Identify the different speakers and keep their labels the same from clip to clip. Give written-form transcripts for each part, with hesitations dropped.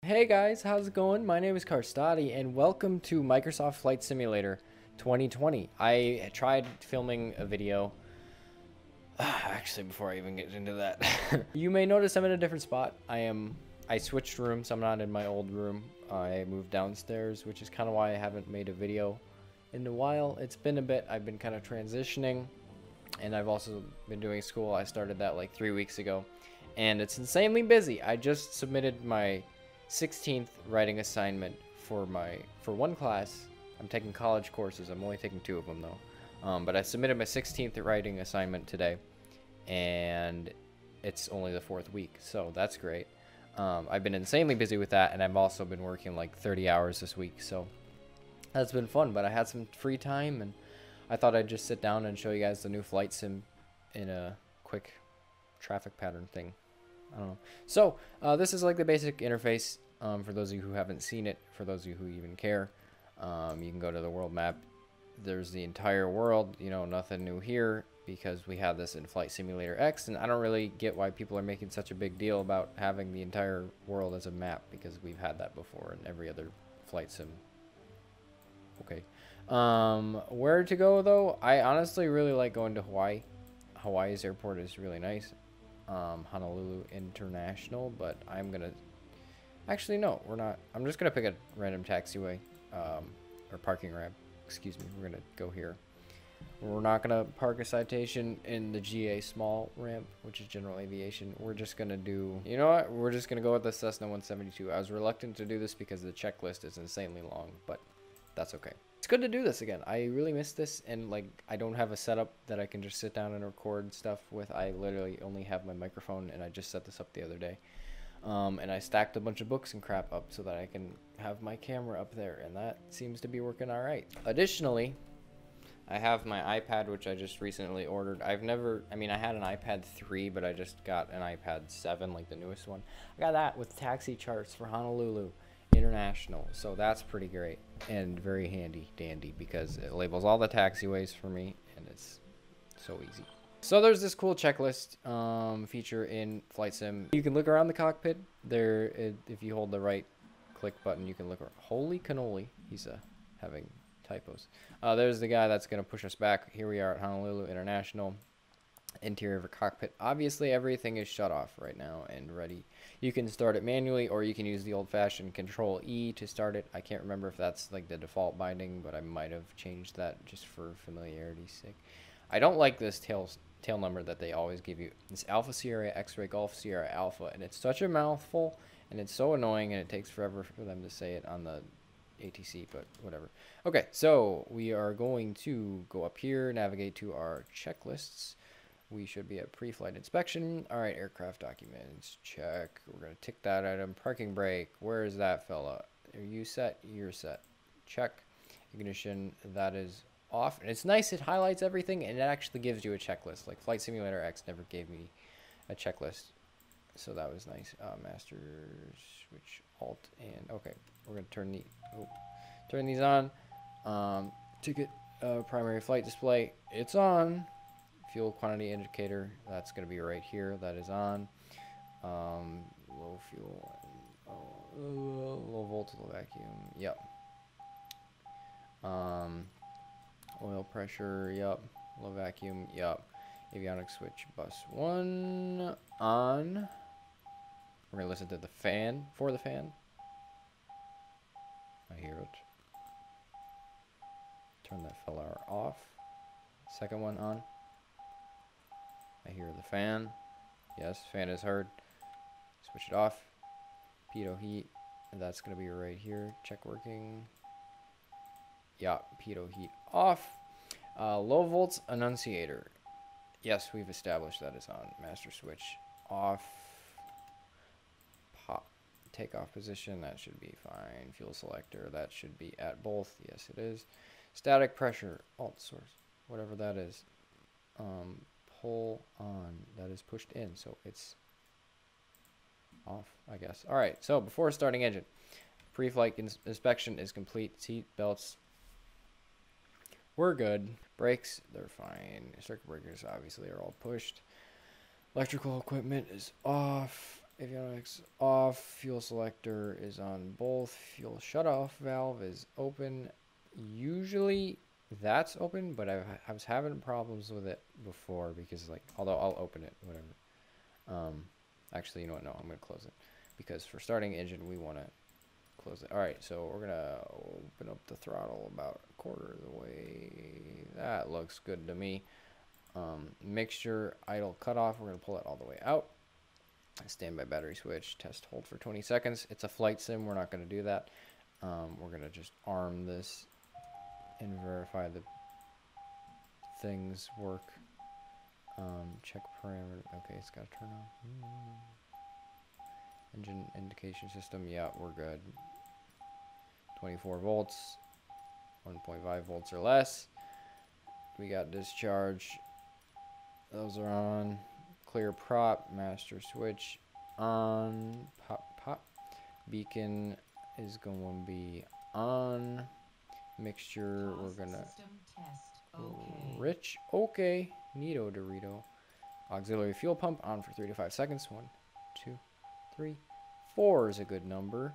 Speaker 1: Hey guys, how's it going? My name is Carstati and welcome to Microsoft Flight Simulator 2020. I tried filming a video, actually before I even get into that. You may notice I'm in a different spot. I switched rooms, I'm not in my old room. I moved downstairs, which is kind of why I haven't made a video in a while. It's been a bit, I've been kind of transitioning, and I've also been doing school. I started that like 3 weeks ago, and it's insanely busy. I just submitted my 16th writing assignment for one class. I'm taking college courses. I'm only taking 2 of them though. But I submitted my 16th writing assignment today, and it's only the 4th week, so that's great. I've been insanely busy with that, and I've also been working like 30 hours this week, so that's been fun. But I had some free time, and I thought I'd just sit down and show you guys the new flight sim in a quick traffic pattern thing. I don't know. So this is like the basic interface. For those of you who haven't seen it, for those of you who even care, you can go to the world map. There's the entire world, you know, nothing new here because we had this in Flight Simulator X, and I don't really get why people are making such a big deal about having the entire world as a map, because we've had that before in every other flight sim. Okay. Where to go though? I honestly really like going to Hawaii. Hawaii's airport is really nice. Honolulu International, but I'm gonna actually no, we're not. I'm just gonna pick a random taxiway, or parking ramp. Excuse me. We're gonna go here. We're not gonna park a citation in the GA small ramp, which is general aviation. We're just gonna do. You know what? We're just gonna go with the Cessna 172. I was reluctant to do this because the checklist is insanely long, but that's okay. It's good to do this again. I really miss this, and like I don't have a setup that I can just sit down and record stuff with. I literally only have my microphone, and I just set this up the other day. And I stacked a bunch of books and crap up so that I can have my camera up there, and that seems to be working all right. Additionally, I have my iPad, which I just recently ordered. I had an iPad 3, but I just got an iPad 7, like the newest one. I got that with taxi charts for Honolulu International, so that's pretty great and very handy dandy because it labels all the taxiways for me, and it's so easy. So there's this cool checklist feature in Flight Sim. You can look around the cockpit there. If you hold the right click button, you can look around. Holy cannoli, he's having typos. There's the guy that's going to push us back. Here we are at Honolulu International. Interior of a cockpit. Obviously everything is shut off right now and ready. You can start it manually, or you can use the old-fashioned Control E to start it. I can't remember if that's like the default binding, but I might have changed that just for familiarity's sake. I don't like this tail number that they always give you. It's Alpha Sierra X-Ray Golf Sierra Alpha, and it's such a mouthful, and it's so annoying, and it takes forever for them to say it on the ATC, but whatever. Okay, so we are going to go up here, navigate to our checklists. We should be at pre-flight inspection. All right, aircraft documents, check. We're going to tick that item. Parking brake, where is that fella? Are you set? You're set. Check. Ignition, that is off. And it's nice, it highlights everything, and it actually gives you a checklist. Like Flight Simulator X never gave me a checklist, so that was nice. Master switch alt, and okay, we're going to turn these on. Ticket, primary flight display, it's on. Fuel quantity indicator, that's going to be right here. That is on. Low fuel, low voltage, low vacuum. Yep. Oil pressure. Yep. Low vacuum. Yep. Avionics switch bus 1 on. We're going to listen to the fan. For the fan. I hear it. Turn that fella off. Second one on. I hear the fan. Yes, fan is heard. Switch it off. Pitot heat. And that's going to be right here. Check working. Yeah, pitot heat off. Low volts annunciator. Yes, we've established that is on. Master switch off. Pop. Takeoff position. That should be fine. Fuel selector. That should be at both. Yes, it is. Static pressure. Alt source. Whatever that is. Pull on. That is pushed in, so it's off, I guess. All right, so before starting engine, pre-flight inspection is complete. Seat belts, we're good. Brakes, they're fine. Circuit breakers obviously are all pushed. Electrical equipment is off. Avionics off. Fuel selector is on both. Fuel shutoff valve is open. Usually that's open, but I was having problems with it before because, like, although I'll open it, whatever. Actually, you know what? No, I'm gonna close it because for starting engine, we want to close it. All right, so we're gonna open up the throttle about a quarter of the way. That looks good to me. Mixture idle cutoff. We're gonna pull it all the way out. Standby battery switch. Test hold for 20 seconds. It's a flight sim. We're not gonna do that. We're gonna just arm this and verify the things work. Check parameter. Okay, it's gotta turn on. Engine indication system. Yeah, we're good. 24 volts. 1.5 volts or less. We got discharge. Those are on. Clear prop. Master switch on. Pop, pop. Beacon is going to be on. Mixture, we're gonna rich. Okay. Neato Dorito. Auxiliary fuel pump on for 3 to 5 seconds. 1, 2, 3, 4 is a good number.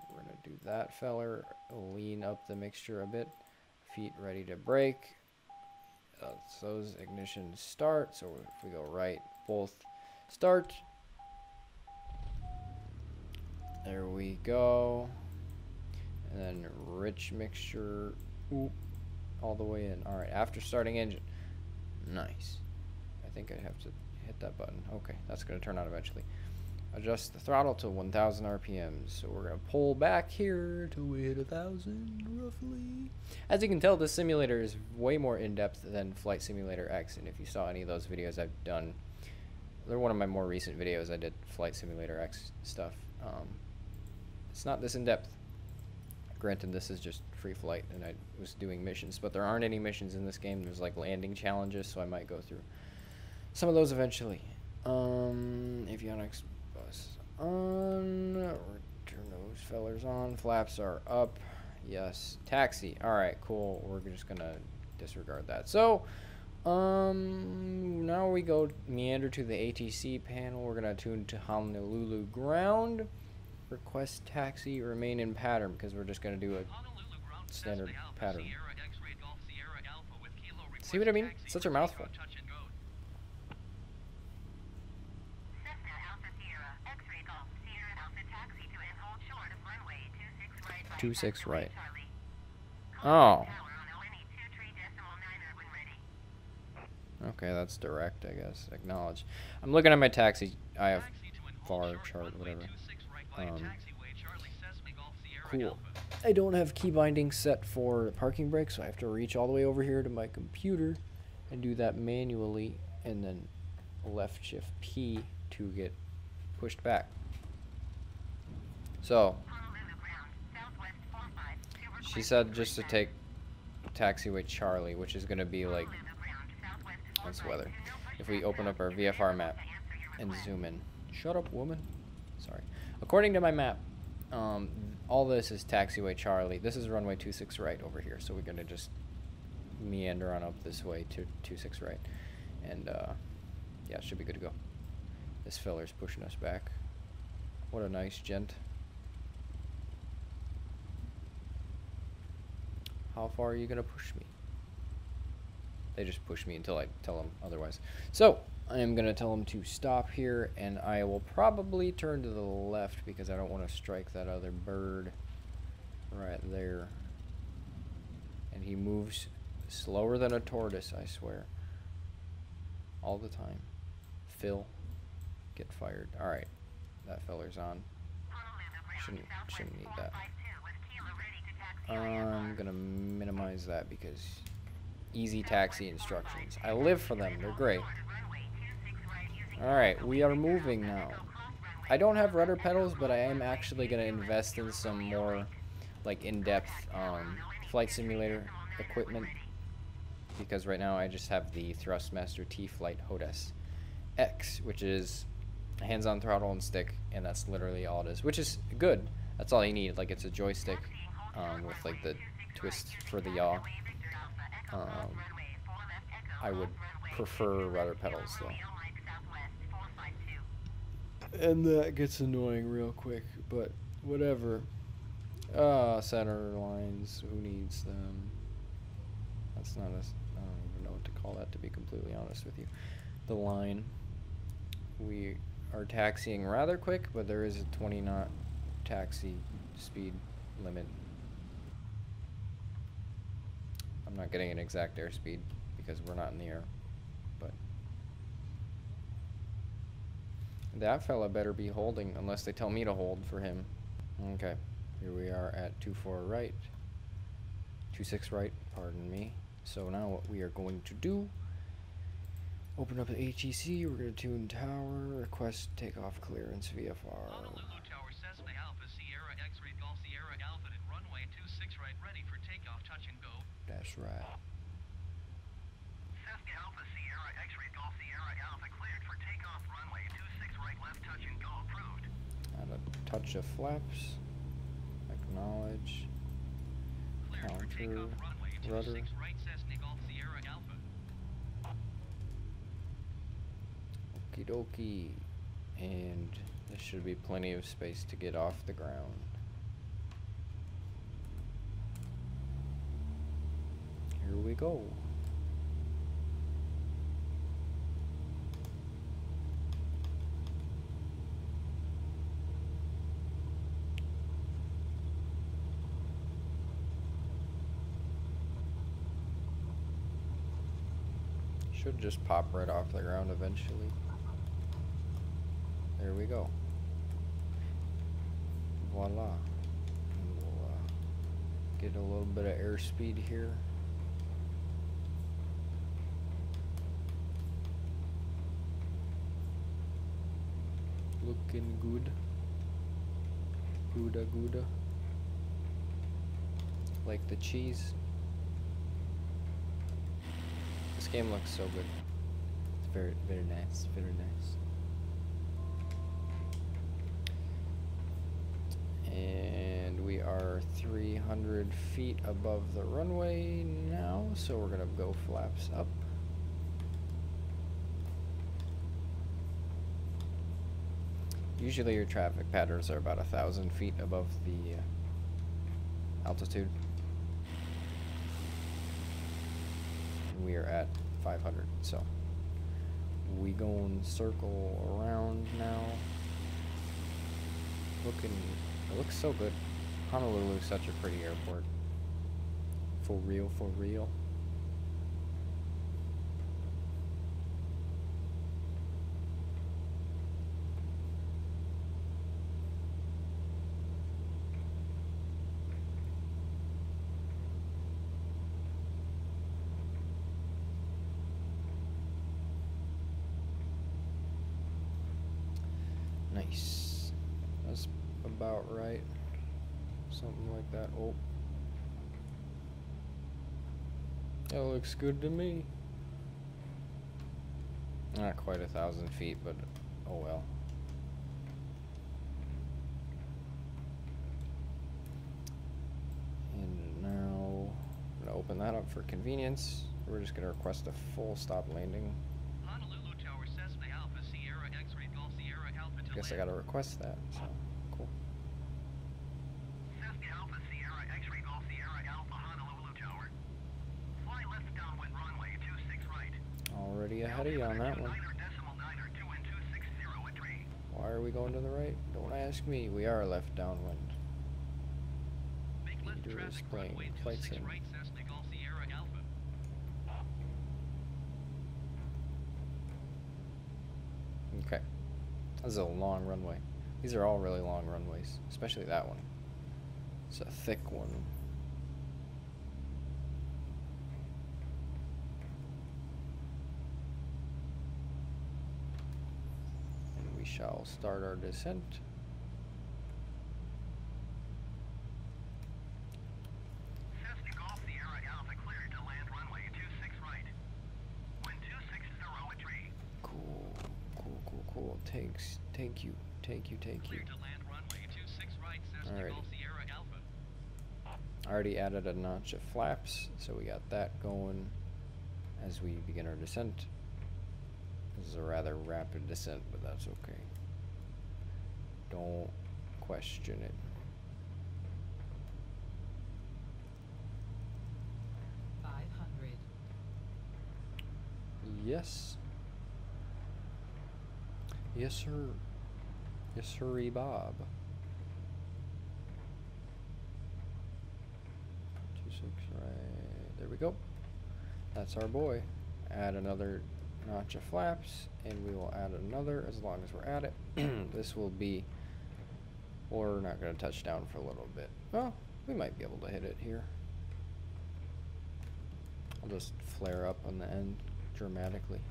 Speaker 1: We're gonna do that, feller. Lean up the mixture a bit. Feet ready to brake. Those ignition start. So if we go right, both start. There we go. And then rich mixture, oop, all the way in. All right, after starting engine. Nice. I think I have to hit that button. Okay, that's going to turn on eventually. Adjust the throttle to 1,000 RPMs. So we're going to pull back here till we hit 1,000 roughly. As you can tell, this simulator is way more in-depth than Flight Simulator X. And if you saw any of those videos I've done, they're one of my more recent videos. I did Flight Simulator X stuff. It's not this in-depth. Granted, this is just free flight, and I was doing missions, but there aren't any missions in this game. There's like landing challenges, so I might go through some of those eventually. Avionics bus on. Turn those fellers on. Flaps are up. Yes. Taxi. All right, cool. We're just gonna disregard that. So, now we go meander to the ATC panel. We're gonna tune to Honolulu ground. Request taxi, remain in pattern, because we're just going to do a standard pattern. See what I mean? Such a mouthful. 26 right. Oh. Okay, that's direct, I guess. Acknowledge. I'm looking at my taxi. I have far chart, whatever. Cool. I don't have key binding set for parking brake, so I have to reach all the way over here to my computer and do that manually, and then left shift P to get pushed back. So she said just to take taxiway Charlie, which is going to be like, that's weather. If we open up our VFR map and zoom in. Shut up, woman. Sorry. According to my map, all this is taxiway Charlie. This is runway 26 right over here. So we're going to just meander on up this way to 26 right. And, yeah, it should be good to go. This feller's pushing us back. What a nice gent. How far are you going to push me? They just push me until I tell them otherwise. So, I am going to tell them to stop here, and I will probably turn to the left because I don't want to strike that other bird right there. And he moves slower than a tortoise, I swear. All the time. Phil, get fired. Alright, that feller's on. Shouldn't need that. I'm going to minimize that because easy taxi instructions. I live for them. They're great. Alright, we are moving now. I don't have rudder pedals, but I am actually going to invest in some more like in-depth flight simulator equipment, because right now I just have the Thrustmaster T-Flight HOTAS X, which is hands-on throttle and stick, and that's literally all it is, which is good. That's all you need. Like, it's a joystick with like the twist for the yaw. I would prefer rudder pedals though. And that gets annoying real quick, but whatever. Center lines, who needs them? That's not a, I don't even know what to call that, to be completely honest with you. The line. We are taxiing rather quick, but there is a 20 knot taxi speed limit. I'm not getting an exact airspeed because we're not in the air, but that fella better be holding unless they tell me to hold for him. Okay, here we are at 24 right, 26 right, pardon me. So now what we are going to do, open up the HEC, we're going to tune tower, request takeoff clearance VFR.
Speaker 2: Honolulu Tower, Cessna Alpha, Sierra X-Ray Golf Sierra Alpha at runway 26 right, ready for takeoff, touch and go.
Speaker 1: That's right.
Speaker 2: Cessna Alpha, Sierra X-Ray Golf Sierra Alpha cleared for takeoff, runway 26 right, left, touch and go, approved.
Speaker 1: Add a touch of flaps, acknowledge,
Speaker 2: Cleared for takeoff, runway 26
Speaker 1: rudder.
Speaker 2: right, Cessna Golf Sierra Alpha.
Speaker 1: Okie dokie. And there should be plenty of space to get off the ground. Here we go. Should just pop right off the ground eventually. There we go. Voila. We'll get a little bit of airspeed here. Looking good. Gouda gouda. Like the cheese. This game looks so good. It's very, very nice. Very nice. And we are 300 feet above the runway now, so we're gonna go flaps up. Usually your traffic patterns are about 1,000 feet above the altitude. And we are at 500, so we gon' circle around now. It looks so good. Honolulu is such a pretty airport. For real, for real. Nice. That's about right. Something like that. Oh. That looks good to me. Not quite 1,000 feet, but oh well. And now I'm gonna open that up for convenience. We're just gonna request a full stop landing.
Speaker 2: Honolulu Tower, Cessna Alpha, Sierra X-Ray Golf Sierra Alpha to
Speaker 1: Guess I gotta request that, so cool.
Speaker 2: Cessna Alpha, Sierra X-Ray Golf Sierra Alpha, Honolulu Tower. Fly left downwind runway 26 right.
Speaker 1: Already ahead of you on that one. Why are we going to the right? Don't ask me. We are left downwind. Leader is playing flight sim.
Speaker 2: Right, Cessna Golf Sierra Alpha.
Speaker 1: Okay. This is a long runway. These are all really long runways, especially that one. It's a thick one. And we shall start our descent.
Speaker 2: Cessna Golf Sierra Alpha cleared to land runway 26 right. Wind 260 at 3.
Speaker 1: Cool, cool, cool, cool. Thank you.
Speaker 2: Cleared to land runway 26 right, Cessna
Speaker 1: Alrighty.
Speaker 2: Golf Sierra Alpha.
Speaker 1: I already added a notch of flaps, so we got that going as we begin our descent. This is a rather rapid descent, but that's okay. Don't question it.
Speaker 3: 500.
Speaker 1: Yes. Yes, sir. Yes, sirree, Bob. 26, right. There we go. That's our boy. Add another notch of flaps, and we will add another as long as we're at it. This will be... We're not going to touch down for a little bit. Well, we might be able to hit it here. I'll just flare up on the end dramatically.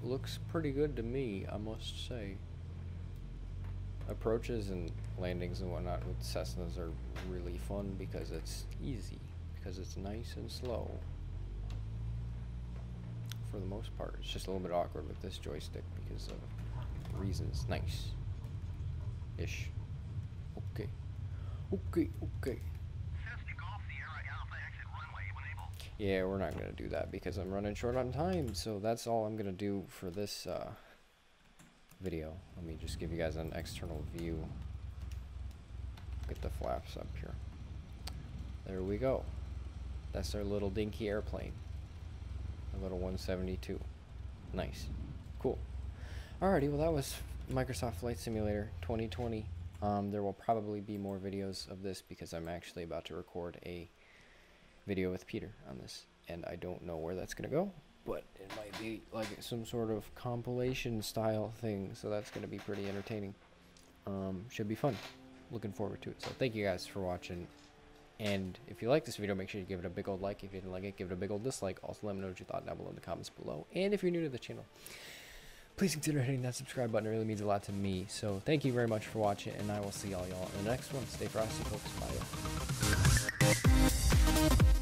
Speaker 1: Looks pretty good to me, I must say. Approaches and landings and whatnot with Cessnas are really fun because it's easy, because it's nice and slow. For the most part, it's just a little bit awkward with this joystick because of reasons. Nice-ish. Okay. Okay, okay.
Speaker 2: Says Takeoff, Sierra Alpha, exit runway when able.
Speaker 1: Yeah, we're not going to do that because I'm running short on time, so that's all I'm going to do for this video. Let me just give you guys an external view. Get the flaps up here. There we go. That's our little dinky airplane. A little 172. Nice. Cool. Alrighty, well that was Microsoft Flight Simulator 2020. There will probably be more videos of this because I'm actually about to record a video with Peter on this. And I don't know where that's going to go, but it might be like some sort of compilation style thing. So that's going to be pretty entertaining. Should be fun. Looking forward to it. So thank you guys for watching. And if you like this video, make sure you give it a big old like. If you didn't like it, give it a big old dislike. Also, let me know what you thought down below in the comments below. And if you're new to the channel, please consider hitting that subscribe button. It really means a lot to me. So thank you very much for watching, and I will see all y'all in the next one. Stay frosty, folks. Bye.